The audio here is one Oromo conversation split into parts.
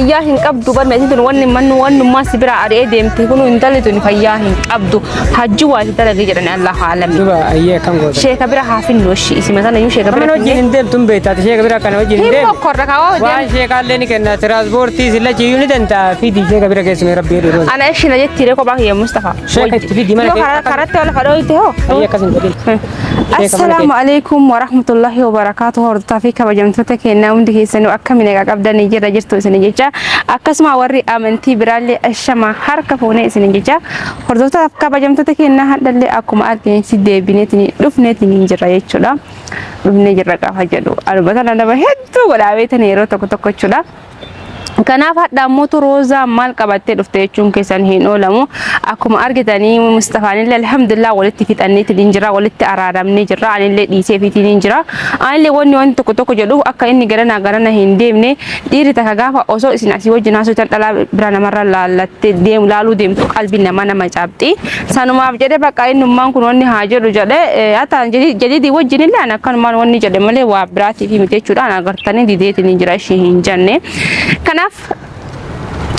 فياهن قبض بر ما تنتن ون ما سبرا أريدهم تكونوا انتلتون فياهن قبض حجوا تدرج جرنا الله عالم دوبا أيه كم قوة شيء كبير حافين وشي اسمه مثلا يوم شيء كبير من وجه ندم تم بيت هذا شيء كبير كان وجه ندم هي مكرر كواو وان شيء قال لي كنا ترانسبورتي زلا جيون دنتا في دي شيء كبير كيس من ربي يروز أنا إيش نجيت تريكو بقى يا مصطفى شيء كنت في دي ما كارت ولا كارويته هو أيه كاسين كبير السلام عليكم ورحمة الله وبركاته ورطة فيك بجمتك إن عندك سنو أكمل قبل نيجي رجعت سنجيجا أكسم وري أمنتي برالي الشمع حركة فونا سنجيجا ورطة فيك بجمتك إن هذا اللي أكم أرجع سيد بنتني رفنتني نجرا يشولا رفني جرا كهجلو أنا مثلا أنا بهدو ولا بيتني روتك تكشولا kanaaf hadda mootu rooza maal qabattee dhufte jechuun keessan hin oolamu akkuma argitanii Mustafaanillee alhamdulillah walitti fixanneetiin jira walitti araaramnee jirra anillee dhiisee fiitiin jira anillee wanti tokko jedhu akka inni garana hin deemne dhiirri takka gaafa osoo isin asii wajjin haasoftan dhalaa bira namarra laallattee laaluu deemtu qalbii nama cabxi sanumaaf jedhe bakka innummaan kun wanni haa jedhu jedhe hatta jedhii wajjinillee an akkanumaan wanni jedhe malee waa biraatiif miti jechuudha agartanii dideetiin jira ishee hin janne kanaaf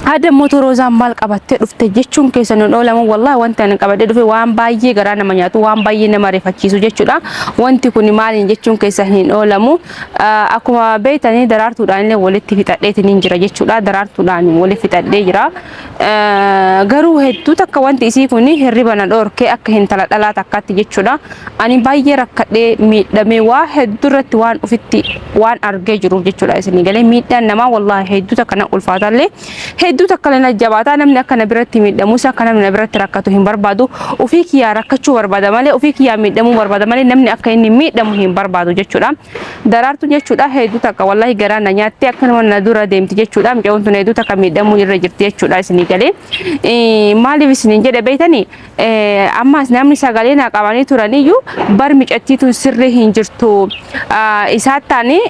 هذا موتوروزان مال قبته دفته جچون كيسن دولم والله وانت ان قبده دفه وان بايي غرا نمنياتو وان بايي نماري فچيسو جچودا وانت كوني مال جچون كيسن دولم اكما بيتاني درارتو دان له ولت فيتاديت نينجرا جچودا درارتو دان ولت فيتادي جرا غرو هدو تك وانت اسي كوني هربنا دوركي اك هنتلا دلا تكات جچودا اني بايي ركدي ميدمي واحد درت وان افيتي وان ارجي جرو جچودا اسني غلي ميدان نما والله هدو تكنا الفاتله hedduu takka lana jabaata namni akkana biratti miidhamu isa kana namni biratti rakkatu hin barbaadu ofii kiyyaa rakkachuu barbaada malee ofii kiyyaa miidhamuu barbaada malee namni akka inni miidhamu hin barbaadu jechuudha daraartu jechuudha hedduu takka wallahi garaana nyaattee akka nama dura deemti jechuudha mi'oon tun hedduu takka miidhamuu irra jirti jechuudha isinii galee maaliif isiniin jedhe beeytanii ammas namni sagalee naa qabanii turaniyyuu bar micattiituun sirrii hin jirtu isaatti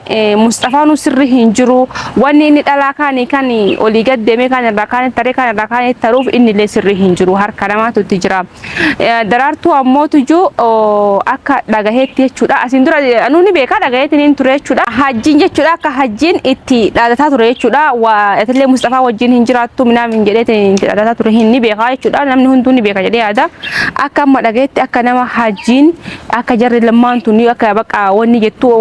Mustafaanu sirrii hin jiru wanni inni dhalaa kaanii kan olii gaddeme kan irraa kaan taree kan irraa kaan taruuf inni illee sirrii hin jiru harka namaatutti jira daraartuu ammoo tujuu akka dhagaheetti jechuudha asin dura anuuni beekaa dhagaheetti niin ture jechuudha hajjiin jechuudha akka hajjiin itti dhaadataa ture jechuudha waa etillee Mustafaa wajjin hin jiraattu minaam hin jedheetiin dhaadataa ture hin ni beekaa jechuudha namni hunduu ni beeka jedhee yaada akka amma dhagaheetti akka nama hajjiin akka jarri lammaan tuni akka baqa wanni jettu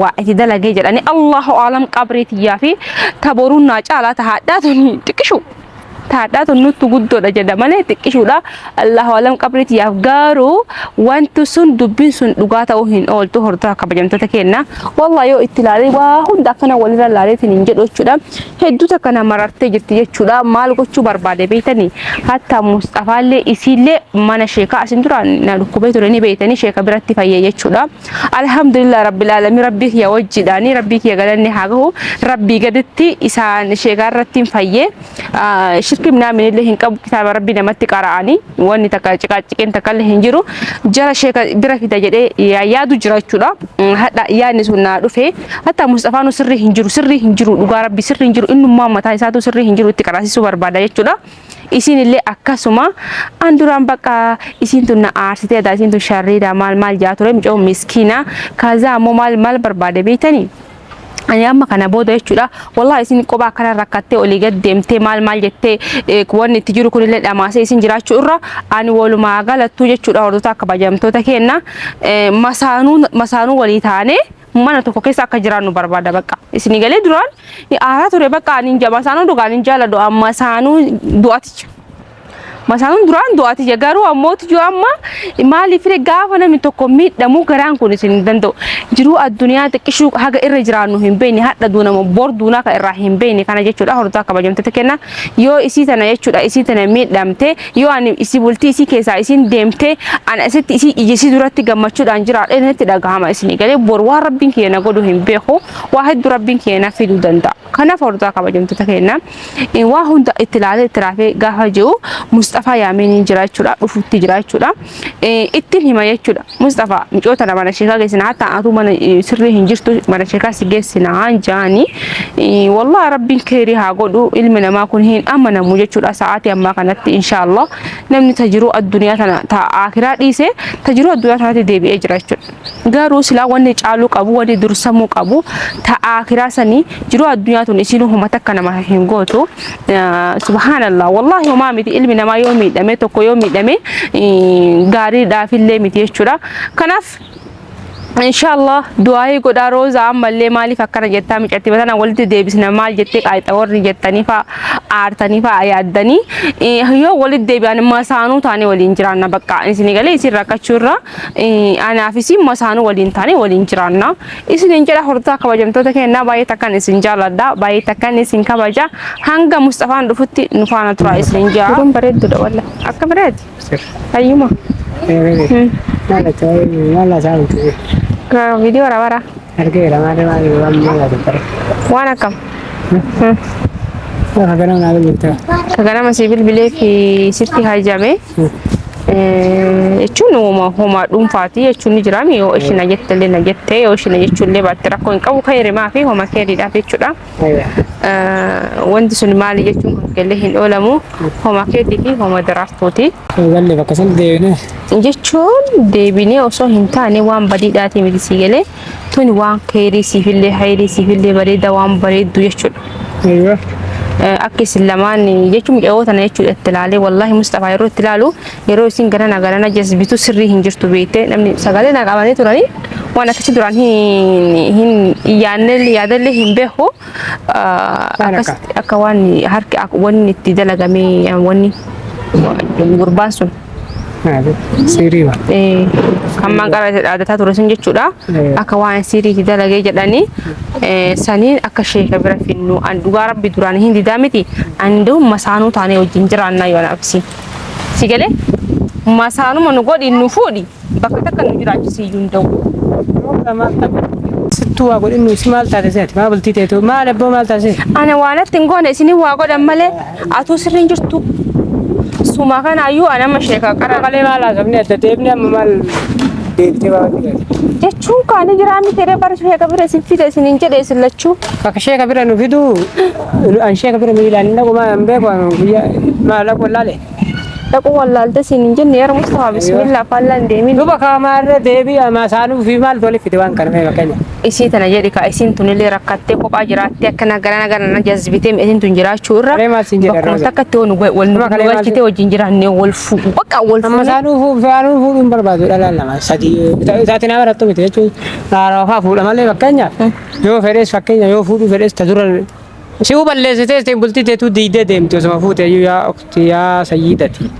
waa itti dalagee jedhani Allahu aalam qabriitiyyaa fi taboruun naa caalaa tahaadhaatuni xiqqishu tahaadhaatun nutti guddoodha jedha malee xiqqishuudha Allahu aalam qabriitiyyaaf garuu wanti sun dubbiin sun dhugaa ta'uu hin ooltu hordofaa kabajamtoota kenna wallahi yoo itti ilaalee waa hunda akkana walirra ilaaleetiin hin jedhu jechuudha hedduu takka nama marartee jirti jechuudha maal gochuu barbaade beeytanii hatta Mustafaallee isiillee mana sheekaa asin duraan na dhukkubee ture ni beeytanii sheeka biratti fayyee jechuudha alhamdulillah rabbil alamin rabbii kiyya wajjidhaanii rabbii kiyya galanne haa gahu rabbii gaditti isaan sheekaa irratti fayyee shirkimna minillee hin qabu kitaaba rabbii namatti qara'anii wanni takka ciqaaciqeen takka illee hin jiru jara sheeka bira fida jedhee yaadu jira jechuudha hadda yaadni sun na dhufe hatta Mustafaanu sirrii hin jiru dhugaa rabbii sirrii hin jiru innummaa mataa isaatu sirrii hin jiru itti qaraasisuu barbaada jechuudha isin illee akkasuma anduraan baqa isin tun na aarsitee da isin tun sharriida maal jaa ture mi'oo miskiina kaza ammoo maal barbaade beeytanii ani amma kana booda jechuudha wallahi isin qophaa kana rakkattee olii gad deemtee maal jettee wanni itti jiru kunillee dhamaasee isin jiraachuu irra ani walumaa galattuu jechuudha hordoftoota akka bajamtoota kenna masaanuu walii taane mana tokko keessa akka jiraannu barbaada baqa isin galee duraan aaraa ture baqa ani masaanuu dhugaan hin jaalladhu amma saanuu du'aticha masaanuu duraan du'ati garuu ammoo tujuu amma maaliif gaafa namni tokko miidhamu garaan kun isin danda'u jiruu addunyaa xiqqishuu haga irra jiraannu hin beekne hadha duunama bor duunaa ka irraa hin beekne kana jechuudha hordoftoota kabajamtoota kenna yoo isii tana jechuudha isii tana miidhamte yoo ani isii bultii isii keessaa isin deemte ana asitti isii ijisi duratti gammachuudhaan jiraadhe natti dhagahama isin galee bor waan rabbiin keenya godhu hin beeku waa hedduu rabbiin keenya fiduu danda'a kanaaf hordoftoota kabajamtoota kenna waa hunda itti ilaalee itti raafee gaafa jiru Mustafaa yaameen jira jechuudha dhufuutti jira jechuudha ittiin hima jechuudha Mustafaa micoota na mana sheekaa geessina hatta atu mana sirrii hin jirtu mana sheekaa si geessina jaani wallahi rabbiin keerii haa godhu ilmi namaa kun hin amanamu jechuudha sa'aatii ammaa kanatti inshallah namni tajiruu addunyaa tana ta akhiraa dhiise tajiruu addunyaa tanatti deebi'ee jira jechuudha garuu silaa wanni caaluu qabu wanni dursamuu qabu ta akhiraa sanii jiruu addunyaa tun isin huma takka nama hin gootu subhanallah wallahi huma miti ilmi namaa yoo miidhame tokko yoo miidhame gaariidhaaf illee miti jechuudha kanaaf inshallah du'aayi godha rooza ammallee maaliif akkana jettaa micatti batana walitti deebisna maal jettee qaayxa warri jettanii fa aartanii fa yaaddanii yoo walitti deebi'an masaanuu taane waliin jiraanna bakka isin galee isin rakkachuurra anaafisi masaanuu waliin taane waliin jiraanna isin jedha hortaa kabajamtoota kennaa baay'ee takkan isin jaalladha baay'ee takkan isin kabaja hanga Mustafaan dhufutti nu faana tura isin jaa kun bareedduudha walla akka bareedi ayyuma Mala saantu. Kalau video wara-wara. Harga ramai ramai ada. Wana kam? Kadang ada gitu. Kagana masih bilbilee fi sitti hajame. Jechuun homa dhuunfaati jechuun ni jira yoo ishina jettelee na jettee yoo ishina jechuullee baatte rakkoo hin qabu kayrimaa fi homa keeriidhaaf jechuudha. Wanti sun maali jechuun kan galee hin oolamu homa keetii fi homa daraartuuti. Galee bakka san deebine. Jechuun deebinee osoo hin taane waan badiidhaati miti si galee tuni waan keerii siifillee hayrii siifillee bareeda waan bareeddu jechuudha. Akka isin lamaan jechuun miidhagootana jechuudha itti ilaalee wallahi Mustafaa yeroo itti ilaalu yeroo isin garana jazbitu sirrii hin jirtu beekte namni sagalee na qabanii turanii waan akkasii duraan hin yaadallee hin beeku akka waan harki wanni itti dalagamee wanni gurbaan sun. Siriiba. Kan maqaa adataa ture sun jechuudha. Akka waan siriitti dalagee jedhanii saniin akka sheeka bira finnu an dhugaa rabbi duraan hin didaa miti anduu masaanuu taanee wajjin jiraannaa yoo naafsi. Si galee masaanuma nu godhi nu fuudhi bakka takka nu jiraachisiiyyuu hin ta'u. Sittuu waa godhin nuti maal taate seeti maa bultii teetu maal abboo maal taate seeti. Ana waan itti hin goone isinii waa godhan malee atuu sirriin jirtu. Suma kana ayyuu anama sheeka qara Kalee maal haasofne adda deebine amma maal deebitee waa jechuun kaanii jiraa miti reefa sheeka bira isin fide isin hin jedhe isin lachuu. Bakka sheeka bira nu fidu an sheeka bira miilaan dhaqu maa hin beeku guyyaa maal dhaqu wallaalee. Dhaqu wallaalte isin hin jenne yeroo Mustafaa bismillah faallaan deemin. Duba kaamaarra deebii masaanuu fi maal tole fide waan kana mee bakkeenya. Isii tana jedhi ka isin tunillee rakkattee kophaa jiraattee akka nagana jazbitee isin tun jiraachuu irra bakkuma takkatti wal nu galchitee wajjin jiraannee wal fuudhu bakka wal fuudhu. Masaanuu fuudhuun barbaadu dhalaan lama sadii isaatiin abarattu miti jechuun naarafaa fuudha malee fakkeenyaaf yoo fedhees fakkeenya yoo fuudhu fedhees tajura si balleessitee isin bultii teetu diidee deemti osuma fuute yaa okti yaa sayyidati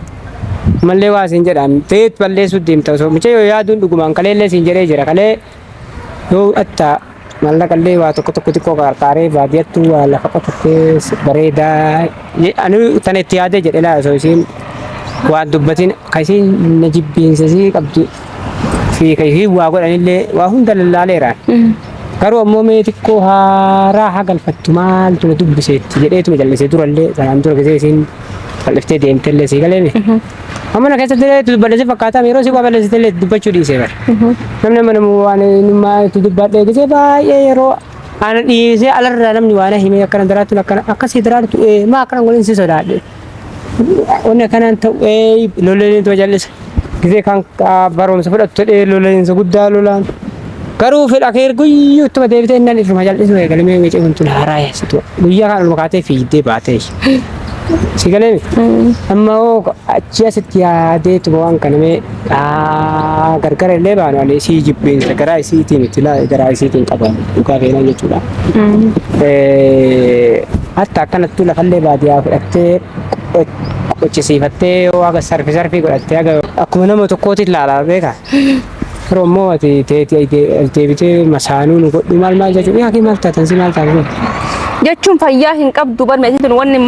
mallee waa isin jedhaan teet balleessuu deemta osoo micha yoo yaaduun dhugumaan kaleellee isin jedhee jira kalee yoo atta mallaqallee waa tokko xiqqoo qarqaaree baadiyyaattu waa lafa qotattee bareedaa ani tan itti yaadee jedhe laa osoo isiin waan dubbatiin ka isiin na jibbiinsasii qabdu fi ka isiin waa godhanillee waa hunda lallaaleeraan garuu ammoo mee xiqqoo haaraa hagalfattu maaltu na dubbiseetti jedheetuma jallisee durallee sanaan dura gisee isiin bal'iftee deemtellee sii galeemi. Amma na keessatti balleessee fakkaataa yeroo si waa balleessitellee dubbachuu dhiisee bara. Namni mana waan nummaa itti dubbadhee gisee baay'ee yeroo ana dhiisee alarraa namni waan himee akkana daraattu akkasii daraattu maa akkana waliin si sodaadhe. Wanni akkanaan ta'u lolleenitu jallisa. Gisee kan barumsa fudhattu ta'ee lolleensa guddaa lolaan. Garuu fedha keer guyyuu ittuma deebitee innaan ifuma jal'isu eegalimee wicee kun tun haaraa yaasitu. Guyyaa kan olma kaatee fiiddee baatee. Si galeemi. Amma achi asitti yaadeetuma waan kana mee gargara illee baanu ani isii jibbeensa garaa isiitiin itti garaa isiitiin qaban dhugaa feenaa jechuudha. Hatta akkanattuu lafallee baadiyyaa fudhattee qochisiifattee waaqa sarfii godhattee akkuma nama tokkootti ilaalaa beekaa. Romo ati deebitee masaanuu nu godhu maal jechuudha yaa maal taatan si maal taatan jechuun fayyaa hin qabdu barmeetitu wanni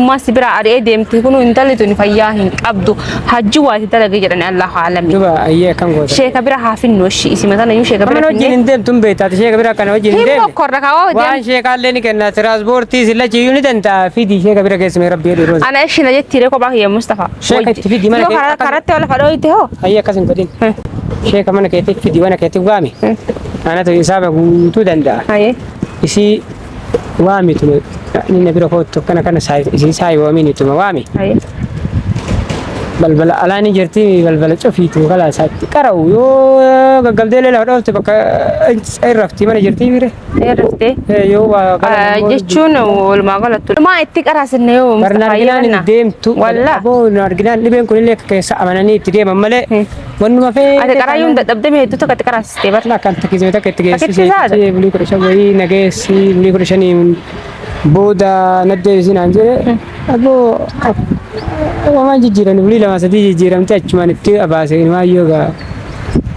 maa sibira aree deemte kunu intallitu ni fayyaa hin qabdu hajji waati dalage jedhani Allahu aalami duba ayyee kan goota sheeka bira haafinno shi isimatana yu sheeka bira mana wajjin hin deemtu beektaati sheeka bira kana wajjin hin deemne korra kawa waan sheekaallee ni kenna tiraanspoortii silla ciyyuu ni danda'a fidii sheeka bira keessume rabbii dhiiroo ana ishina jettire ko baa ya Mustafa sheeka itti fidii mana kee karatte wala fadoo itti ho ayyee akkas hin godhin sheeka mana keetti fidii mana keetti waami anatu isaaba guutuu danda'a ayyee isii waami tume ninna bira kootu kana isii saayi waamini tume waami balbala alaani jirti balbala cofiitu kala isaatti qara'u yoo gaggabdeelee lafa dhoofte bakka irrafti mana jirti bire irrafte yoo waa jechuun walumaa galatti maa itti qaraasinne yoo barnaarginaan deemtu walla aboo naarginaan dhibeen kunillee keessa amananii itti deeman malee wannuma fee ati qaraayyuun dadhabdame hedduu takka itti qaraasiste bar lakkaan takkisime takka itti geessisee bulii 15 wayii nageessi bulii 15 booda naddeebisinaan jedhe aboo waan jijjiirani bulii 2-3 jijjiiramte achumaan itti abaase maayyoo gaa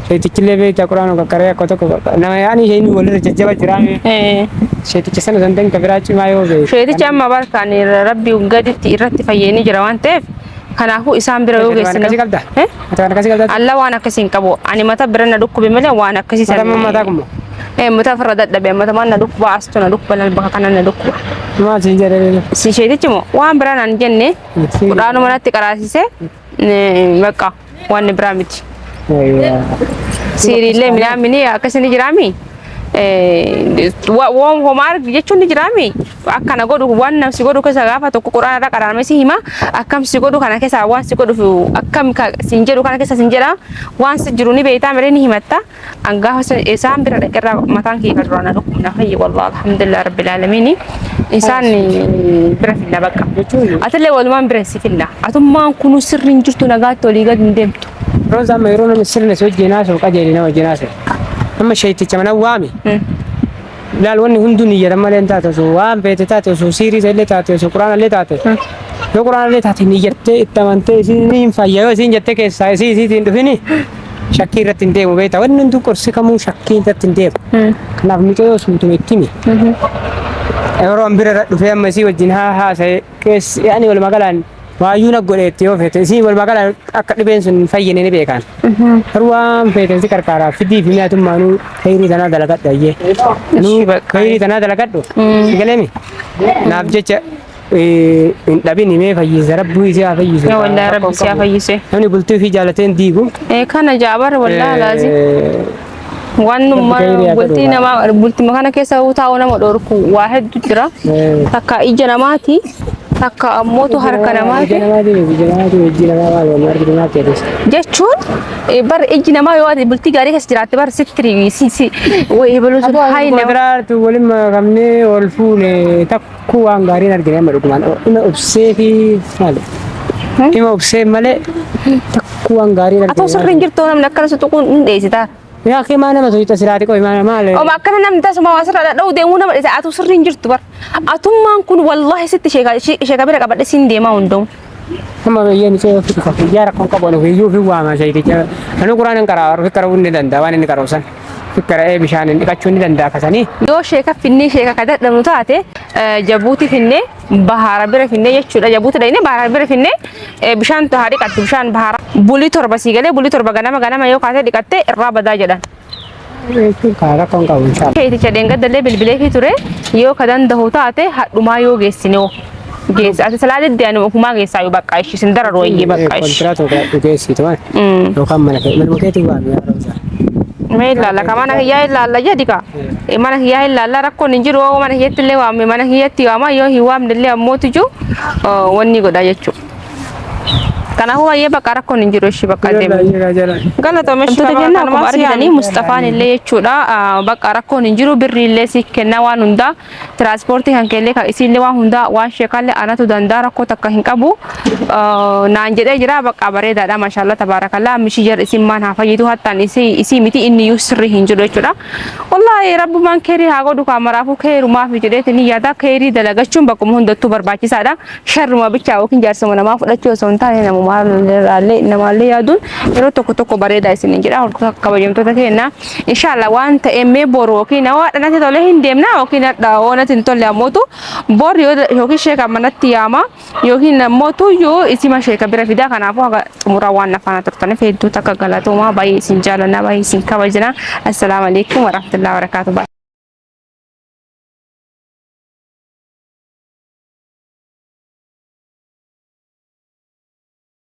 sheetichillee beektaa quraanoo kakkaree akka tokko nama yaani isheen walirra jajjaba jiraame sheeticha sana sandan kabiraa cimaa yoo beeku sheeticha amma barkaan rabbi gaditti irratti fayyeeni jira waan ta'eef kanaafuu isaan bira yoo geessinu akkasii qabda alla waan akkasiin qabu ani mata bira na dhukkube malee waan akkasii sana mataa kumma mata farra dadhabe mata man na dhukkuba astu na dhukkuba lal baka kana na dhukkuba maal siin jedhee si sheetichi moo waan bira naan jenne kudhaanu manatti qaraasise bakka waan biraa miti siiriillee midhaamini akkasini jiraami waan homaar jechuun ni jiraami akkana godhu waan namsi godhu keessa gaafa tokko quraana qaraaname si hima akkam si godhu kana keessa waan si godhu akkam siin jedhu kana keessa siin jedha waan si jiru ni beektaa malee ni himatta an gaafa isaan bira dhaqirraa mataan kee kan duraan dhukkubna fayyi wallahi alhamdulillah rabbil alamin isaan bira filla bakka atillee walumaan bira si filla atummaan kunu sirriin jirtu nagaatti olii gad hin deemtu roza ma yeroo namni sirne soo jeenaa soo qajeelina wajjinaa se amma sheeticha mana waami laal wanni hunduu ni jedhama leen taate osoo waan beete taate osoo siiriisa illee taate osoo quraana illee taate yoo quraana illee taate ni jettee itti amantee isiin hin fayya yoo isiin jettee keessaa isiitiin dhufini shakkii irratti hin deemu beektaa wanni hunduu qorsi kamuu shakkii irratti hin deemu kanaaf miicoo suutume ittimi yeroo bira dhufee amma isii wajjin haasa'e keessi yaani walumaa galaan waayyuu na godheetti yoo feete isii walumaa galaan akka dhibeen sun fayyine ni beekan garuu waan feete si qarqaaraa fidii fi mi'aatummaanuu khayrii tanaa dalagadhu ayyee khayrii tanaa dalagadhu sigaleemi naaf jecha hin dhabini mee fayyisa rabbii isii haa fayyisu wallahi rabbi isii haa fayyise namni bultii fi jaalateen diigu kana jaabar wallahi laazim wannuma bultii nama bultii makana keessa taa'u nama dhorku waa hedduu jira takka ija namaati takka ammootu harka namaati jechuun bar iji namaa yoo ati bultii gaarii keessa jiraatte bar sittiri wayii baluusun hayi nama biraartu waliin makamnee ol fuune takkuu waan gaariin argine amma dhugumaan ima obsee fi maali ima obsee malee takkuu waan gaariin argine atoo sirriin jirtu namni akkana sutuquun hin dheessitaa yaa ke mana ma soita sirati ko mana male o makana namni tasuma wasira dhadhau deemuu nama dhisa atu sirriin jirtu bar atummaan kun wallahi sitti sheeka bira qabadhe siin deemaa hundamu amma bayyeen ishee fi yaara kon qaboon hiyyuu fi waama sheeticha anu quraanan qaraaru fikkara hunni danda'a waan inni qaroosan fikkara bishaan dhiqachuu ni danda'a kasanii yoo sheeka finnee sheeka kadhadhanu taate jabuuti finnee bahara bira finnee jechuudha jabuuti dhayne bahara bira finnee bishaan haa dhiqattu bishaan bahara bulii torba sii galee bulii torba ganama yoo kaatee dhiqatte irraa badaa jedhan kaara kon qabu inshallah sheeticha dheengaddalee bilbilee fi ture yoo ka danda'u taate hadhumaa yoo geessinee geessa ati salaalee ani okumaa geessaa yoo bakka ishii sin dararu wayyee bakka ishii kontiraato ka geessitu waan yookaan mana keetii waan yaa roza Mela kamana hiya ilalla jadi ka mana hiya ilalla rakko ninjiru mana hiya tille wa mana hiya ti wa ma yo hiwam dille ammotu ju wonni goda jechu kana huwa ye bakara ko ninjiru shi bakade gala to mesh to jenna ko argidani Mustafa nille jechuudha bakara ko ninjiru birri ille sikkenna waan hunda transport hankelle ka isille waan hunda waan shekalle anatu dandara ko takka hin qabu naan jedhe jira bakka bareeda da mashallah tabarakallah mishi jar isin man ha fayidu hatta isi miti inni yusri hin jiru jechuudha wallahi rabbuman keri ha godu ka marafu keru ma fi jedhe ni yada keri dalagachun bakkum hundattu barbaachisaadha sharruma bicha wakin jarsuma nama fudhachu son taane namu maalirraallee namaallee yaaduun yeroo tokko bareedaa isiniin jedha hordoftoota kabajamtoota keenya inshallah waan ta'e mee boru yookiin waa dhanatti tolee hin deemna yookiin dhaawwanatti hin tolle ammootu bor yookiin sheeka manatti yaama yookiin ammootu yoo isima sheeka bira fidaa kanaafuu haga xumuraa waan nafaana turtaniif hedduu takka galatoomaa baay'ee isin jaalladha baay'ee isin kabajna. Assalaamu alaykum wa rahmatullahi wa barakatuh.